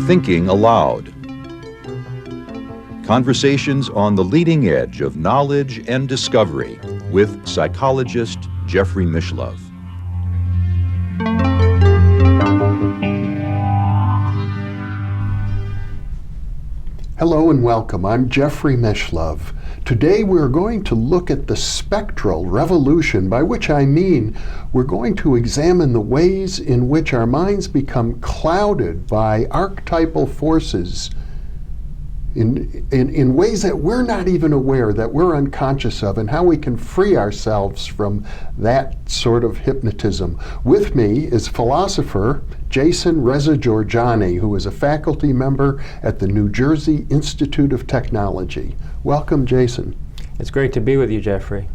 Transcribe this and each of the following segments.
Thinking Aloud. Conversations on the leading edge of knowledge and discovery with psychologist Jeffrey Mishlove. Hello and welcome. I'm Jeffrey Mishlove. Today we're going to look at the Spectral Revolution, by which I mean we're going to examine the ways in which our minds become clouded by archetypal forces in ways that we're not even aware, that we're unconscious of, and how we can free ourselves from that sort of hypnotism. With me is philosopher Reza Jorjani, who is a faculty member at the New Jersey Institute of Technology. Welcome, Jason. It's great to be with you, Jeffrey.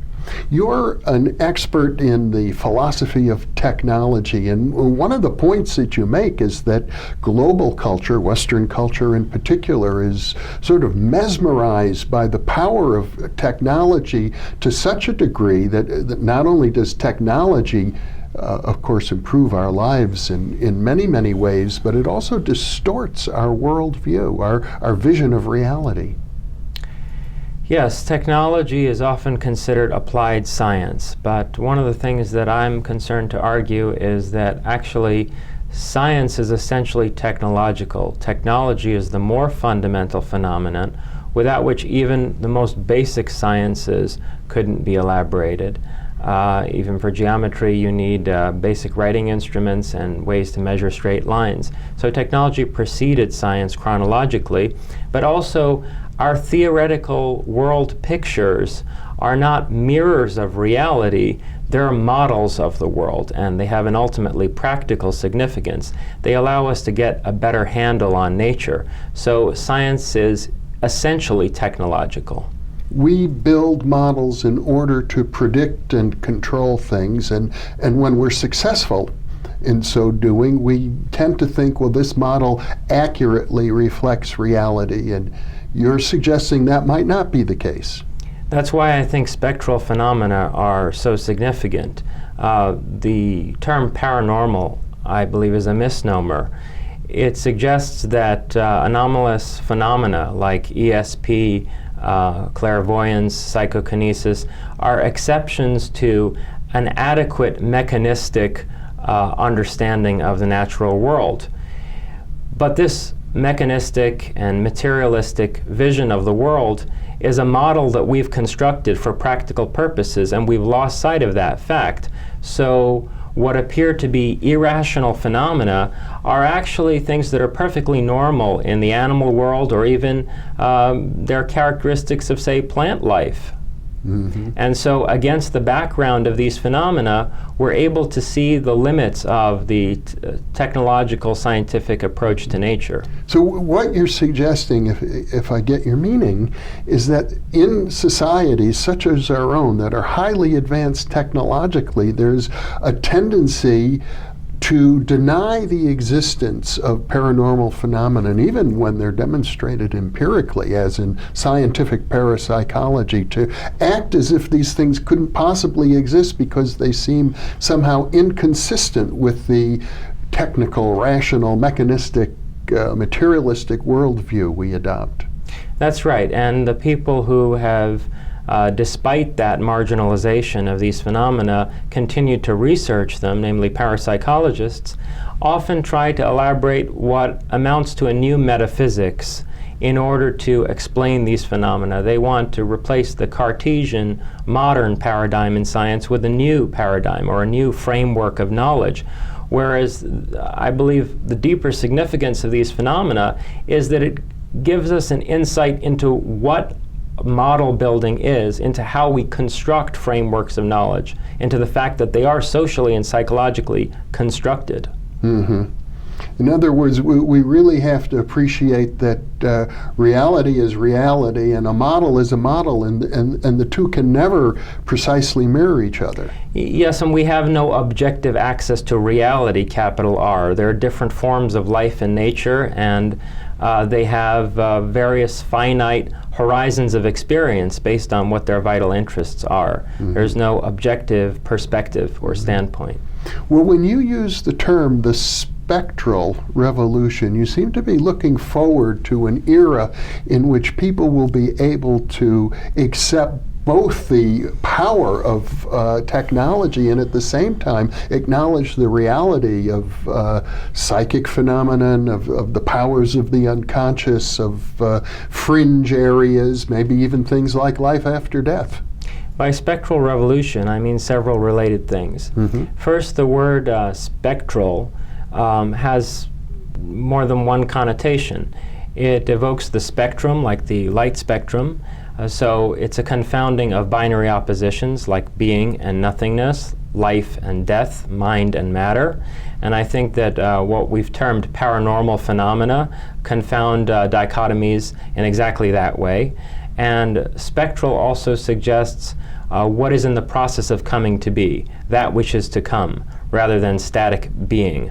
You're an expert in the philosophy of technology, and one of the points that you make is that global culture, Western culture in particular, is sort of mesmerized by the power of technology to such a degree that not only does technology of course improve our lives in many, many ways, but it also distorts our worldview, our vision of reality. Yes, technology is often considered applied science, but one of the things that I'm concerned to argue is that actually science is essentially technological. Technology is the more fundamental phenomenon without which even the most basic sciences couldn't be elaborated. Even for geometry, you need basic writing instruments and ways to measure straight lines. So technology preceded science chronologically, but also our theoretical world pictures are not mirrors of reality, they're models of the world, and they have an ultimately practical significance. They allow us to get a better handle on nature. So science is essentially technological. We build models in order to predict and control things, and when we're successful in so doing, we tend to think, well, this model accurately reflects reality, and you're suggesting that might not be the case. That's why I think spectral phenomena are so significant. The term paranormal, I believe, is a misnomer. It suggests that anomalous phenomena like ESP, clairvoyance, psychokinesis are exceptions to an adequate mechanistic understanding of the natural world. But this mechanistic and materialistic vision of the world is a model that we've constructed for practical purposes, and we've lost sight of that fact. So what appear to be irrational phenomena are actually things that are perfectly normal in the animal world, or even they're characteristics of, say, plant life. Mm-hmm. And so against the background of these phenomena, we're able to see the limits of the technological scientific approach to nature. So what you're suggesting, if I get your meaning, is that in societies such as our own that are highly advanced technologically, there's a tendency to deny the existence of paranormal phenomena, even when they're demonstrated empirically, as in scientific parapsychology, to act as if these things couldn't possibly exist because they seem somehow inconsistent with the technical, rational, mechanistic, materialistic worldview we adopt. That's right, and the people who have despite that marginalization of these phenomena, continue to research them, namely parapsychologists, often try to elaborate what amounts to a new metaphysics in order to explain these phenomena. They want to replace the Cartesian modern paradigm in science with a new paradigm or a new framework of knowledge. Whereas I believe the deeper significance of these phenomena is that it gives us an insight into what model building is, into how we construct frameworks of knowledge, into the fact that they are socially and psychologically constructed. Mm-hmm. In other words, we really have to appreciate that reality is reality and a model is a model, and the two can never precisely mirror each other. Yes, and we have no objective access to reality, capital R. There are different forms of life and nature, and They have various finite horizons of experience based on what their vital interests are. There's no objective perspective or standpoint. Well, when you use the term the Spectral Revolution, you seem to be looking forward to an era in which people will be able to accept both the power of technology and at the same time acknowledge the reality of psychic phenomenon, of the powers of the unconscious, of fringe areas, maybe even things like life after death. By spectral revolution, I mean several related things. First, the word spectral has more than one connotation. It evokes the spectrum, like the light spectrum. So it's a confounding of binary oppositions like being and nothingness, life and death, mind and matter. And I think that what we've termed paranormal phenomena confound dichotomies in exactly that way. And spectral also suggests what is in the process of coming to be, that which is to come, rather than static being.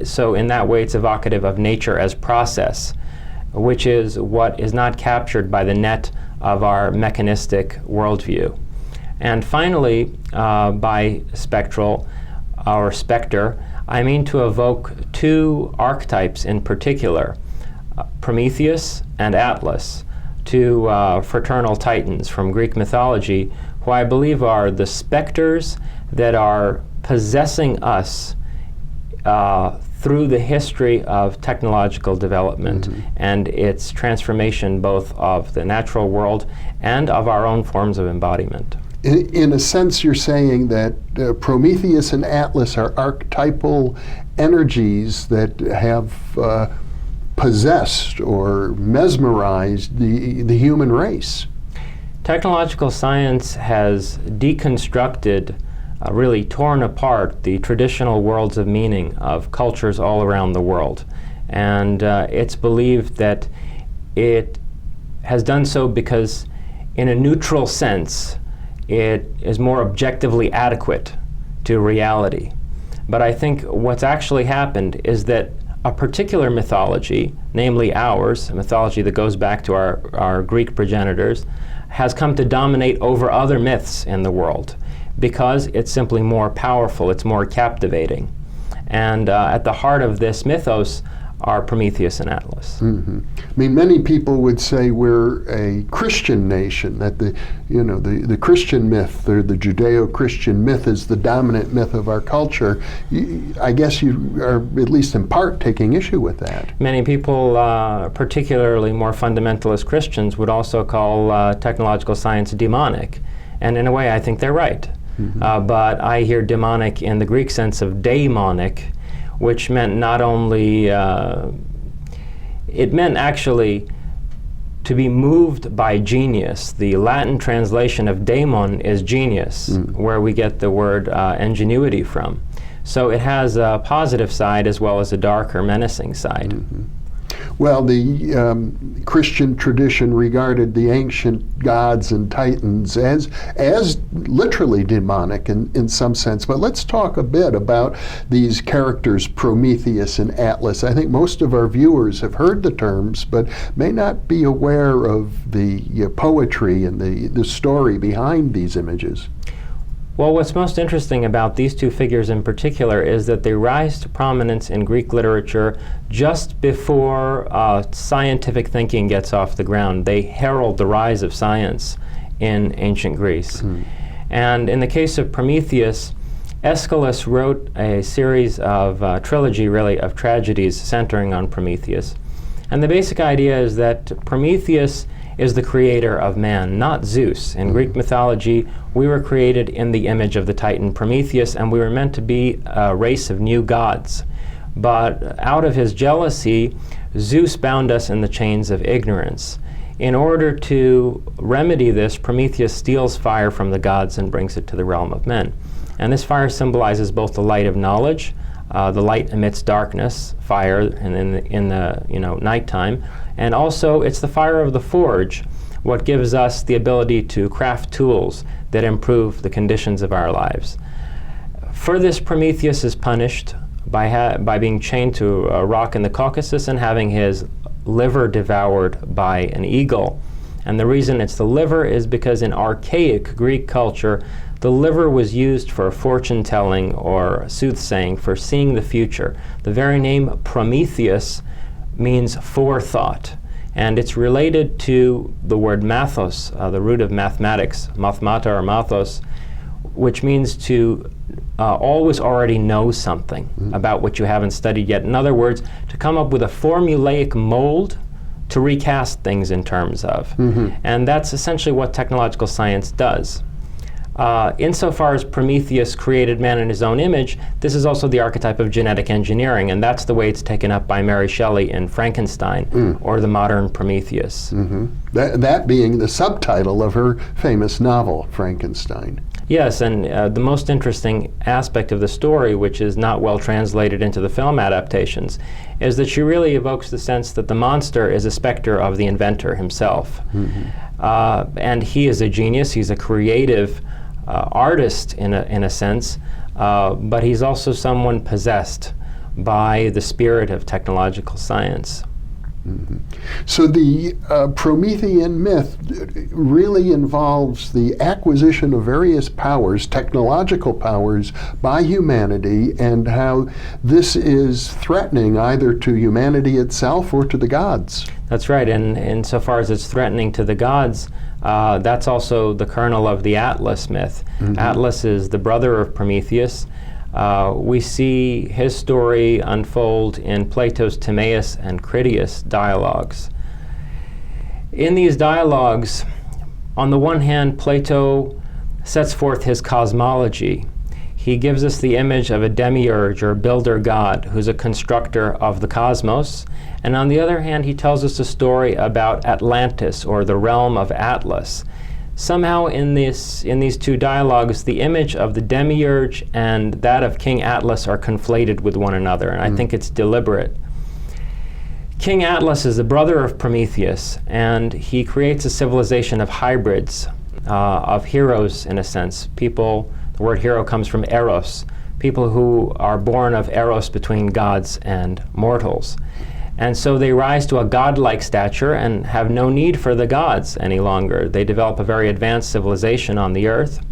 So in that way it's evocative of nature as process, which is what is not captured by the net of our mechanistic worldview. And finally, by spectral, or specter, I mean to evoke two archetypes in particular, Prometheus and Atlas, two fraternal titans from Greek mythology, who I believe are the specters that are possessing us through the history of technological development and its transformation both of the natural world and of our own forms of embodiment. In a sense, you're saying that Prometheus and Atlas are archetypal energies that have possessed or mesmerized the human race. Technological science has deconstructed, really torn apart the traditional worlds of meaning of cultures all around the world. And it's believed that it has done so because, in a neutral sense, it is more objectively adequate to reality. But I think what's actually happened is that a particular mythology, namely ours, a mythology that goes back to our Greek progenitors, has come to dominate over other myths in the world, because it's simply more powerful, it's more captivating. And at the heart of this mythos are Prometheus and Atlas. I mean, many people would say we're a Christian nation, that the Christian myth, or the Judeo-Christian myth, is the dominant myth of our culture. I guess you are, at least in part, taking issue with that. Many people, particularly more fundamentalist Christians, would also call technological science demonic. And in a way, I think they're right. But I hear demonic in the Greek sense of daimonic, which meant not only, it meant actually to be moved by genius. The Latin translation of daemon is genius, where we get the word ingenuity from. So it has a positive side as well as a darker, menacing side. Well, the Christian tradition regarded the ancient gods and titans as literally demonic in some sense. But let's talk a bit about these characters, Prometheus and Atlas. I think most of our viewers have heard the terms, but may not be aware of the poetry and the story behind these images. Well, what's most interesting about these two figures in particular is that they rise to prominence in Greek literature just before scientific thinking gets off the ground. They herald the rise of science in ancient Greece. And in the case of Prometheus, Aeschylus wrote a series of trilogy, really, of tragedies centering on Prometheus. And the basic idea is that Prometheus is the creator of man, not Zeus. In Greek mythology, we were created in the image of the Titan Prometheus, and we were meant to be a race of new gods. But out of his jealousy, Zeus bound us in the chains of ignorance. In order to remedy this, Prometheus steals fire from the gods and brings it to the realm of men. And this fire symbolizes both the light of knowledge, the light emits darkness, fire, and in the nighttime, and also it's the fire of the forge, what gives us the ability to craft tools that improve the conditions of our lives. For this, Prometheus is punished by being chained to a rock in the Caucasus and having his liver devoured by an eagle. And the reason it's the liver is because in archaic Greek culture, the liver was used for fortune-telling or soothsaying, for seeing the future. The very name Prometheus means forethought, and it's related to the word mathos, the root of mathematics, mathmata or mathos, which means to always already know something about what you haven't studied yet. In other words, to come up with a formulaic mold to recast things in terms of. And that's essentially what technological science does. Insofar as Prometheus created man in his own image, this is also the archetype of genetic engineering, and that's the way it's taken up by Mary Shelley in Frankenstein, or the modern Prometheus. That being the subtitle of her famous novel, Frankenstein. Yes, and the most interesting aspect of the story, which is not well translated into the film adaptations, is that she really evokes the sense that the monster is a specter of the inventor himself. And he is a genius, he's a creative artist in a sense, but he's also someone possessed by the spirit of technological science. So the Promethean myth really involves the acquisition of various powers, technological powers, by humanity, and how this is threatening either to humanity itself or to the gods. That's right, and insofar as it's threatening to the gods, that's also the kernel of the Atlas myth. Atlas is the brother of Prometheus. We see his story unfold in Plato's Timaeus and Critias dialogues. In these dialogues, on the one hand, Plato sets forth his cosmology. He gives us the image of a demiurge or builder god who's a constructor of the cosmos. And on the other hand, he tells us a story about Atlantis, or the realm of Atlas. Somehow in these two dialogues, the image of the demiurge and that of King Atlas are conflated with one another, and I think it's deliberate. King Atlas is the brother of Prometheus, and he creates a civilization of hybrids, of heroes in a sense. People, the word hero comes from eros, people who are born of eros between gods and mortals. And so they rise to a godlike stature and have no need for the gods any longer. They develop a very advanced civilization on the earth.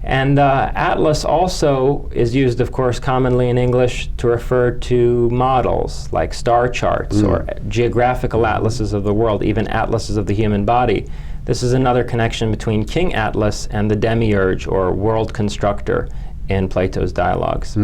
And Atlas also is used, of course, commonly in English to refer to models like star charts or geographical atlases of the world, even atlases of the human body. This is another connection between King Atlas and the demiurge or world constructor in Plato's dialogues.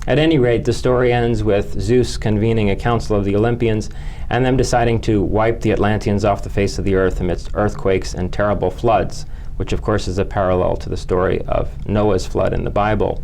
At any rate, the story ends with Zeus convening a council of the Olympians and them deciding to wipe the Atlanteans off the face of the earth amidst earthquakes and terrible floods, which of course is a parallel to the story of Noah's flood in the Bible,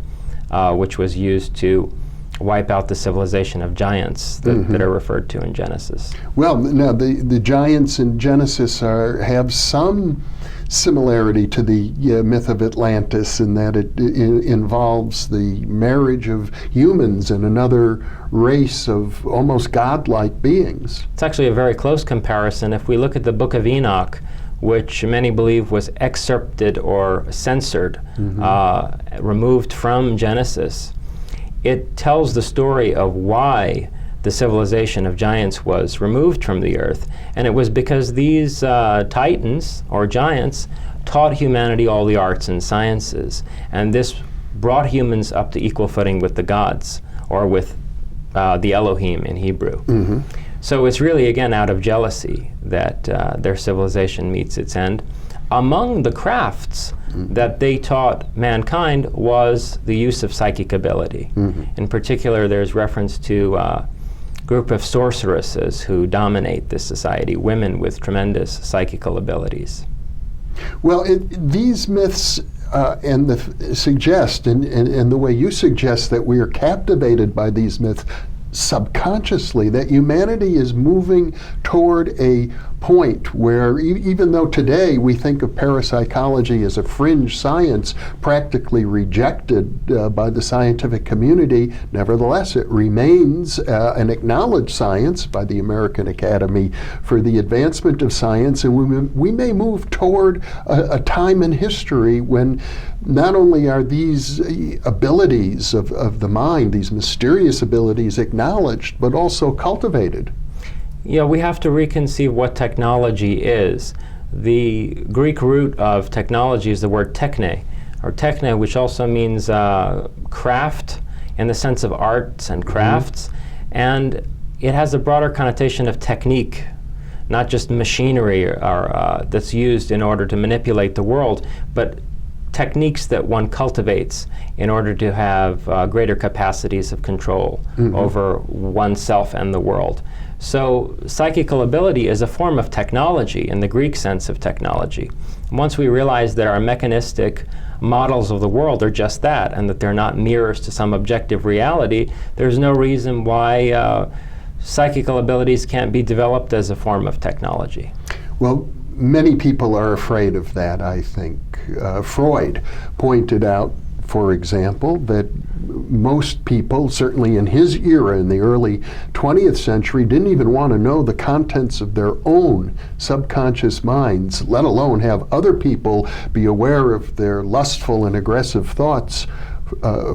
which was used to wipe out the civilization of giants that are referred to in Genesis. Well, now the giants in Genesis have some similarity to the myth of Atlantis in that it involves the marriage of humans and another race of almost godlike beings. It's actually a very close comparison. If we look at the Book of Enoch, which many believe was excerpted or censored, removed from Genesis, it tells the story of why the civilization of giants was removed from the earth. And it was because these titans, or giants, taught humanity all the arts and sciences. And this brought humans up to equal footing with the gods, or with the Elohim in Hebrew. So it's really, again, out of jealousy that their civilization meets its end. Among the crafts that they taught mankind was the use of psychic ability. In particular, there's reference to group of sorceresses who dominate this society, women with tremendous psychical abilities. Well, these myths suggest, and the way you suggest that we are captivated by these myths, subconsciously, that humanity is moving toward a point where even though today we think of parapsychology as a fringe science practically rejected by the scientific community, nevertheless it remains an acknowledged science by the American Academy for the Advancement of Science, and we may move toward a time in history when not only are these abilities of the mind, these mysterious abilities, acknowledged, but also cultivated. Yeah, we have to reconceive what technology is. The Greek root of technology is the word techne, or techne, which also means craft in the sense of arts and crafts, and it has a broader connotation of technique, not just machinery that's used in order to manipulate the world, but techniques that one cultivates in order to have greater capacities of control over oneself and the world. So psychical ability is a form of technology in the Greek sense of technology. Once we realize that our mechanistic models of the world are just that, and that they're not mirrors to some objective reality, there's no reason why psychical abilities can't be developed as a form of technology. Well, many people are afraid of that, I think. Freud pointed out, for example, that most people, certainly in his era in the early 20th century, didn't even want to know the contents of their own subconscious minds, let alone have other people be aware of their lustful and aggressive thoughts,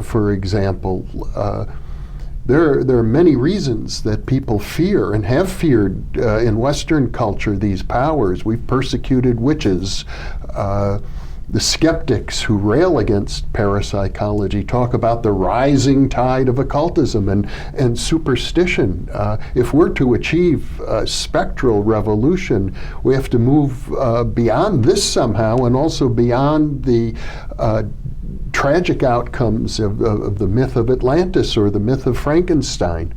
for example. There are many reasons that people fear and have feared in Western culture these powers. We've persecuted witches. The skeptics who rail against parapsychology talk about the rising tide of occultism and superstition. If we're to achieve a spectral revolution, we have to move beyond this somehow, and also beyond the tragic outcomes of the myth of Atlantis or the myth of Frankenstein.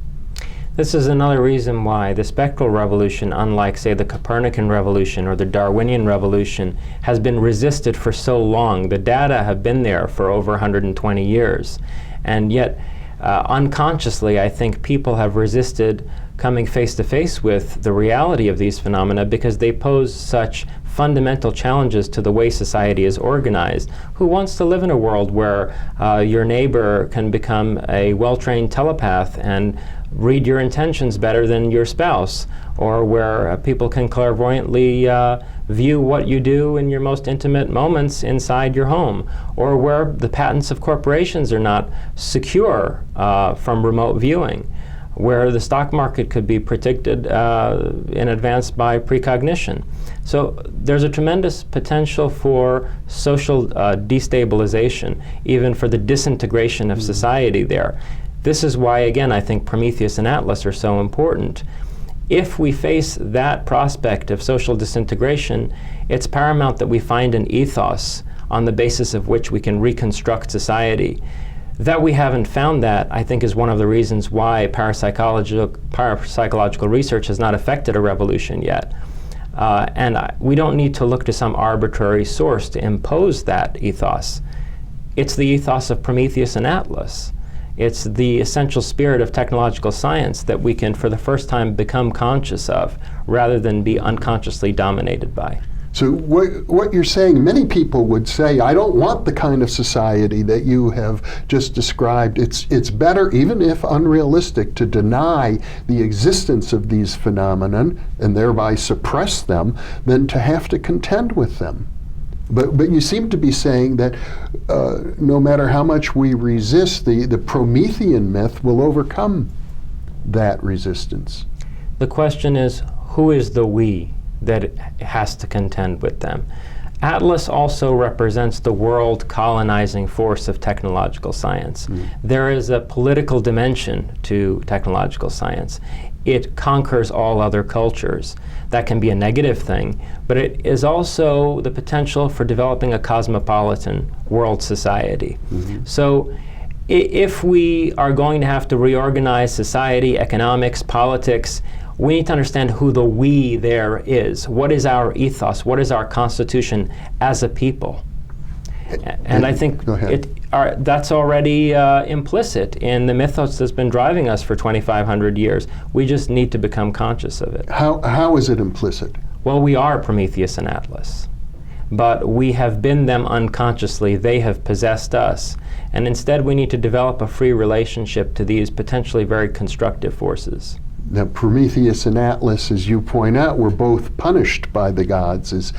This is another reason why the spectral revolution, unlike, say, the Copernican revolution or the Darwinian revolution, has been resisted for so long. The data have been there for over 120 years. And yet, unconsciously, I think people have resisted coming face to face with the reality of these phenomena because they pose such fundamental challenges to the way society is organized. Who wants to live in a world where your neighbor can become a well-trained telepath and read your intentions better than your spouse, or where people can clairvoyantly view what you do in your most intimate moments inside your home, or where the patents of corporations are not secure from remote viewing, where the stock market could be predicted in advance by precognition. So there's a tremendous potential for social destabilization, even for the disintegration of society there. This is why, again, I think Prometheus and Atlas are so important. If we face that prospect of social disintegration, it's paramount that we find an ethos on the basis of which we can reconstruct society. That we haven't found that, I think, is one of the reasons why parapsychological research has not affected a revolution yet. We don't need to look to some arbitrary source to impose that ethos. It's the ethos of Prometheus and Atlas. It's the essential spirit of technological science that we can, for the first time, become conscious of, rather than be unconsciously dominated by. So what you're saying, many people would say, I don't want the kind of society that you have just described. It's better, even if unrealistic, to deny the existence of these phenomena and thereby suppress them than to have to contend with them. But you seem to be saying that no matter how much we resist, the Promethean myth will overcome that resistance. The question is, who is the we that has to contend with them? Atlas also represents the world colonizing force of technological science. There is a political dimension to technological science. It conquers all other cultures. That can be a negative thing, but it is also the potential for developing a cosmopolitan world society. So if we are going to have to reorganize society, economics, politics, we need to understand who the we there is. What is our ethos? What is our constitution as a people? And I think that's already implicit in the mythos that's been driving us for 2,500 years. We just need to become conscious of it. How is it implicit? Well, we are Prometheus and Atlas, but we have been them unconsciously. They have possessed us. And instead, we need to develop a free relationship to these potentially very constructive forces. Now, Prometheus and Atlas, as you point out, were both punished by the gods.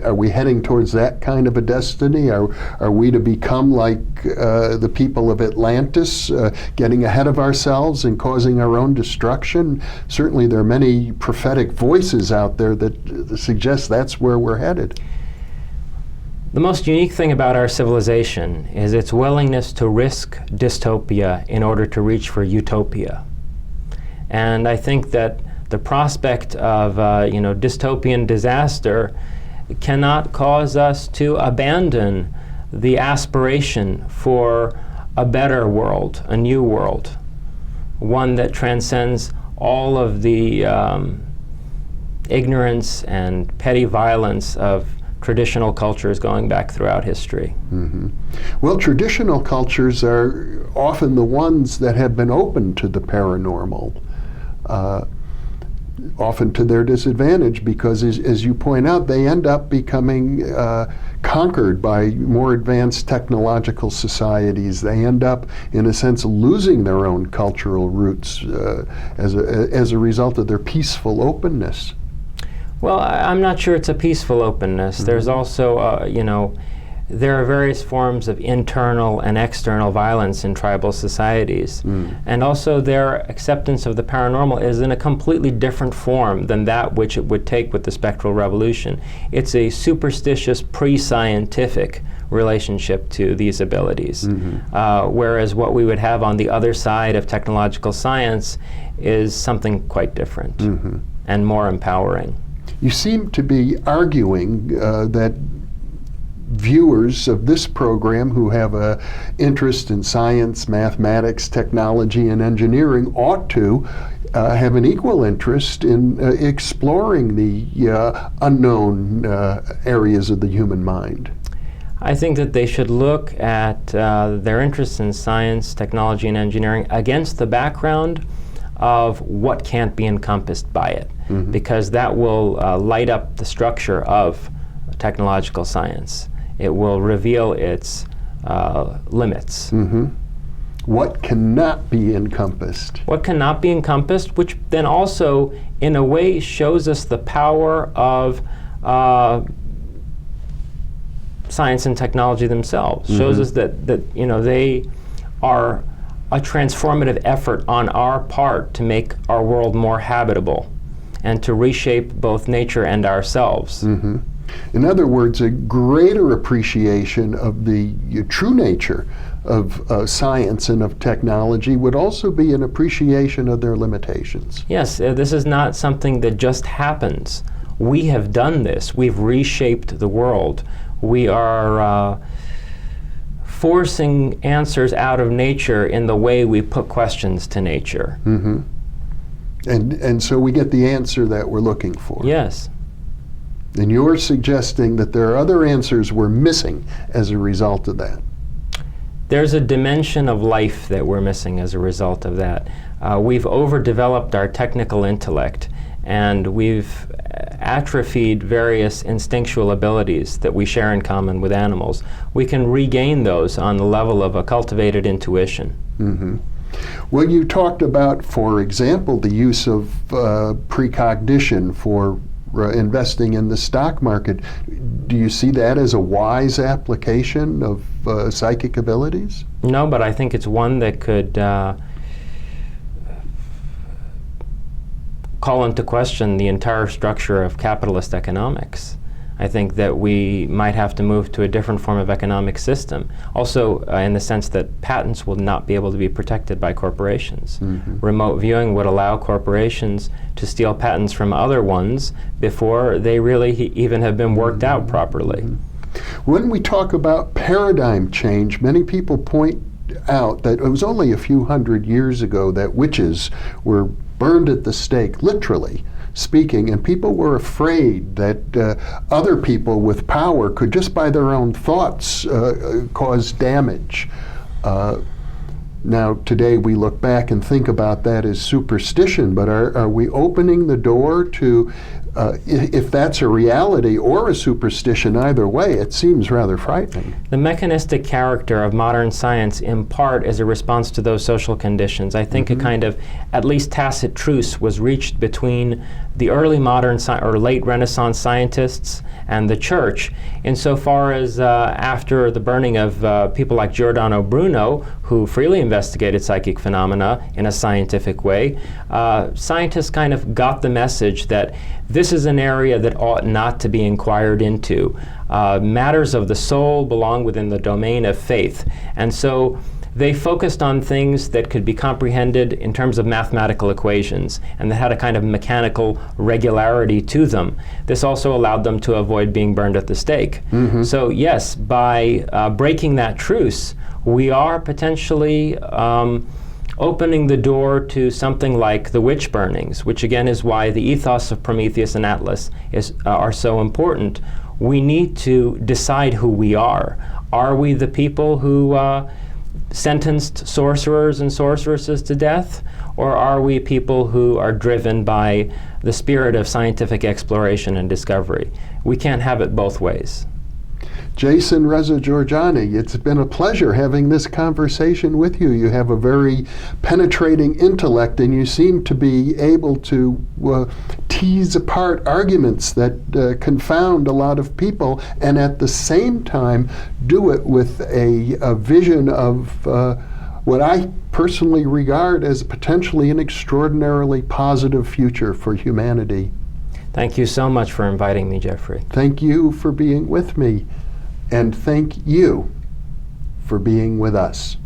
Are we heading towards that kind of a destiny? Are we to become like the people of Atlantis, getting ahead of ourselves and causing our own destruction? Certainly there are many prophetic voices out there that suggest that's where we're headed. The most unique thing about our civilization is its willingness to risk dystopia in order to reach for utopia. And I think that the prospect of dystopian disaster cannot cause us to abandon the aspiration for a better world, a new world, one that transcends all of the ignorance and petty violence of traditional cultures going back throughout history. Mm-hmm. Well, traditional cultures are often the ones that have been open to the paranormal, often to their disadvantage, because as you point out, they end up becoming conquered by more advanced technological societies. They end up, in a sense, losing their own cultural roots as a result of their peaceful openness. Well, I'm not sure it's a peaceful openness. Mm-hmm. There's also, there are various forms of internal and external violence in tribal societies. Mm. And also their acceptance of the paranormal is in a completely different form than that which it would take with the Spectral Revolution. It's a superstitious, pre-scientific relationship to these abilities. Mm-hmm. Whereas what we would have on the other side of technological science is something quite different. Mm-hmm. And more empowering. You seem to be arguing that viewers of this program who have an interest in science, mathematics, technology, and engineering ought to have an equal interest in exploring the unknown areas of the human mind. I think that they should look at their interest in science, technology, and engineering against the background of what can't be encompassed by it, mm-hmm. because that will light up the structure of technological science. It will reveal its limits. Mm-hmm. What cannot be encompassed? What cannot be encompassed, which then also, in a way, shows us the power of science and technology themselves. Mm-hmm. Shows us that they are a transformative effort on our part to make our world more habitable and to reshape both nature and ourselves. Mm-hmm. In other words, a greater appreciation of the true nature of science and of technology would also be an appreciation of their limitations. Yes, this is not something that just happens. We have done this. We've reshaped the world. We are forcing answers out of nature in the way we put questions to nature. Mm-hmm. And so we get the answer that we're looking for. Yes. And you're suggesting that there are other answers we're missing as a result of that. There's a dimension of life that we're missing as a result of that. We've overdeveloped our technical intellect, and we've atrophied various instinctual abilities that we share in common with animals. We can regain those on the level of a cultivated intuition. Mm-hmm. Well, you talked about, for example, the use of precognition for investing in the stock market. Do you see that as a wise application of psychic abilities? No, but I think it's one that could call into question the entire structure of capitalist economics. I think that we might have to move to a different form of economic system. Also, in the sense that patents will not be able to be protected by corporations. Mm-hmm. Remote viewing would allow corporations to steal patents from other ones before they really even have been worked mm-hmm. out properly. Mm-hmm. When we talk about paradigm change, many people point out that it was only a few hundred years ago that witches were burned at the stake, literally, speaking, and people were afraid that other people with power could just by their own thoughts cause damage. Now, today we look back and think about that as superstition, but are we opening the door to, if that's a reality or a superstition, either way, it seems rather frightening. The mechanistic character of modern science, in part, is a response to those social conditions. I think a kind of, at least tacit truce was reached between the early modern or late Renaissance scientists and the church, insofar as after the burning of people like Giordano Bruno, who freely investigated psychic phenomena in a scientific way, scientists kind of got the message that this is an area that ought not to be inquired into. Matters of the soul belong within the domain of faith. And so they focused on things that could be comprehended in terms of mathematical equations and that had a kind of mechanical regularity to them. This also allowed them to avoid being burned at the stake. So yes, by breaking that truce, we are potentially opening the door to something like the witch burnings, which again is why the ethos of Prometheus and Atlas are so important. We need to decide who we are. Are we the people who sentenced sorcerers and sorceresses to death, or are we people who are driven by the spirit of scientific exploration and discovery? We can't have it both ways. Jason Reza Jorjani, it's been a pleasure having this conversation with you. You have a very penetrating intellect, and you seem to be able to tease apart arguments that confound a lot of people, and at the same time do it with a vision of what I personally regard as potentially an extraordinarily positive future for humanity. Thank you so much for inviting me, Jeffrey. Thank you for being with me. And thank you for being with us.